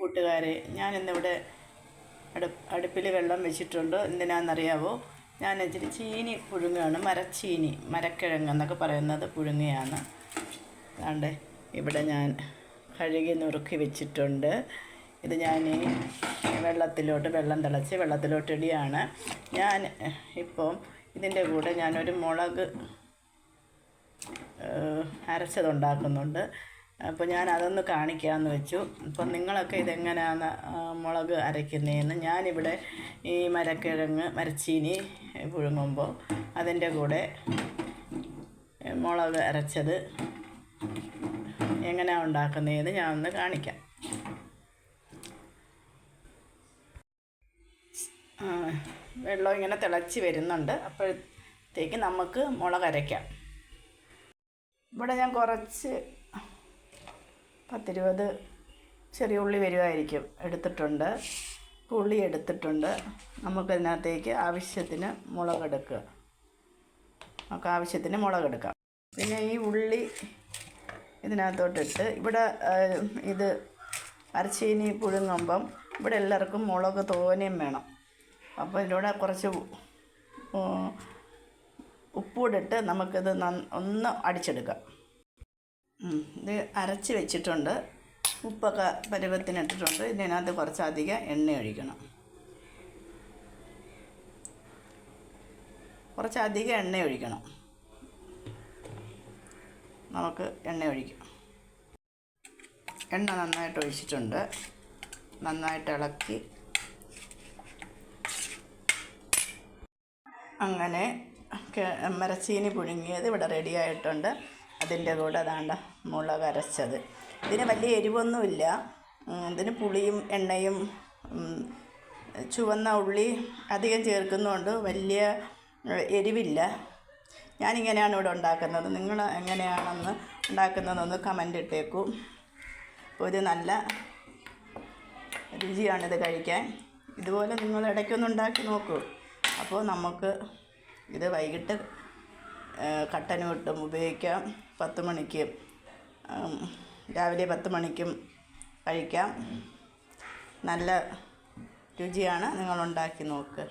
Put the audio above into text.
കൂട്ടുകാരെ, ഞാനിന്നിവിടെ അടുപ്പിൽ വെള്ളം വെച്ചിട്ടുണ്ട്. എന്തിനാണെന്നറിയാവോ? ഞാൻ ഇച്ചിരി ചീനി പുഴുങ്ങുകയാണ്. മരച്ചീനി, മരക്കിഴങ്ങ് എന്നൊക്കെ പറയുന്നത് പുഴുങ്ങുകയാണ്. അതുകൊണ്ട് ഇവിടെ ഞാൻ കഴുകി നുറുക്കി വെച്ചിട്ടുണ്ട്. ഇത് ഞാൻ വെള്ളം തിളച്ച് വെള്ളത്തിലോട്ട് ഇടുകയാണ്. ഞാൻ ഇപ്പം ഇതിൻ്റെ കൂടെ ഞാനൊരു മുളക് അരച്ചതുണ്ടാക്കുന്നുണ്ട്. അപ്പോൾ ഞാൻ അതൊന്ന് കാണിക്കാമെന്ന് വെച്ചു. അപ്പം നിങ്ങളൊക്കെ ഇതെങ്ങനെയാണ് മുളക് അരയ്ക്കുന്നതെന്ന്. ഞാനിവിടെ ഈ മരച്ചീനി പുഴുങ്ങുമ്പോൾ അതിൻ്റെ കൂടെ മുളക് അരച്ചത് എങ്ങനെയാണ് ഉണ്ടാക്കുന്നതെന്ന് ഞാൻ ഒന്ന് കാണിക്കാം. വെള്ളം ഇങ്ങനെ തിളച്ച് വരുന്നുണ്ട്. അപ്പോഴത്തേക്ക് നമുക്ക് മുളക് അരയ്ക്കാം. ഇവിടെ ഞാൻ കുറച്ച് 10-20 ചെറിയ ഉള്ളി വരുമായിരിക്കും എടുത്തിട്ടുണ്ട്. പുളി എടുത്തിട്ടുണ്ട്. നമുക്കതിനകത്തേക്ക് ആവശ്യത്തിന് മുളകെടുക്കുക. നമുക്ക് ആവശ്യത്തിന് മുളകെടുക്കാം. പിന്നെ ഈ ഉള്ളി ഇതിനകത്തോട്ടിട്ട് ഇവിടെ ഇത് മരച്ചീനി പുഴുങ്ങുമ്പം ഇവിടെ എല്ലാവർക്കും മുളക് തോനെയും വേണം. അപ്പോൾ ഇതിലൂടെ കുറച്ച് ഉപ്പൂടിട്ട് നമുക്കിത് ഒന്ന് അടിച്ചെടുക്കാം. ഇത് അരച്ച് വെച്ചിട്ടുണ്ട്. ഉപ്പൊക്കെ പരുവത്തിനിട്ടിട്ടുണ്ട്. ഇതിനകത്ത് കുറച്ചധികം എണ്ണ ഒഴിക്കണം. കുറച്ചധികം എണ്ണ ഒഴിക്കണം. നമുക്ക് എണ്ണ ഒഴിക്കാം. എണ്ണ നന്നായിട്ട് ഒഴിച്ചിട്ടുണ്ട്. നന്നായിട്ട് ഇളക്കി അങ്ങനെ മരച്ചീനി പുഴുങ്ങിയത് ഇവിടെ റെഡി ആയിട്ടുണ്ട്. അതിൻ്റെ കൂടെ അതാണ്ട് മുളക് അരച്ചത്. ഇതിന് വലിയ എരിവൊന്നുമില്ല. ഇതിന് പുളിയും എണ്ണയും ചുവന്ന ഉള്ളി അധികം ചേർക്കുന്നതുകൊണ്ട് വലിയ എരിവില്ല. ഞാനിങ്ങനെയാണ് ഇവിടെ ഉണ്ടാക്കുന്നത്. നിങ്ങൾ എങ്ങനെയാണെന്ന് ഉണ്ടാക്കുന്നതെന്ന് കമൻ്റ് ഇട്ടേക്കൂ. അപ്പോൾ ഇത് നല്ല രുചിയാണിത് കഴിക്കാൻ. ഇതുപോലെ നിങ്ങൾ ഇടയ്ക്കൊന്ന് ഉണ്ടാക്കി നോക്കൂ. അപ്പോൾ നമുക്ക് ഇത് വൈകിട്ട് കട്ടന് കിട്ടും ഉപയോഗിക്കാം. 10 മണിക്ക് രാവിലെ 10 മണിക്കും കഴിക്കാം. നല്ല രുചിയാണ്. നിങ്ങളുണ്ടാക്കി നോക്ക്.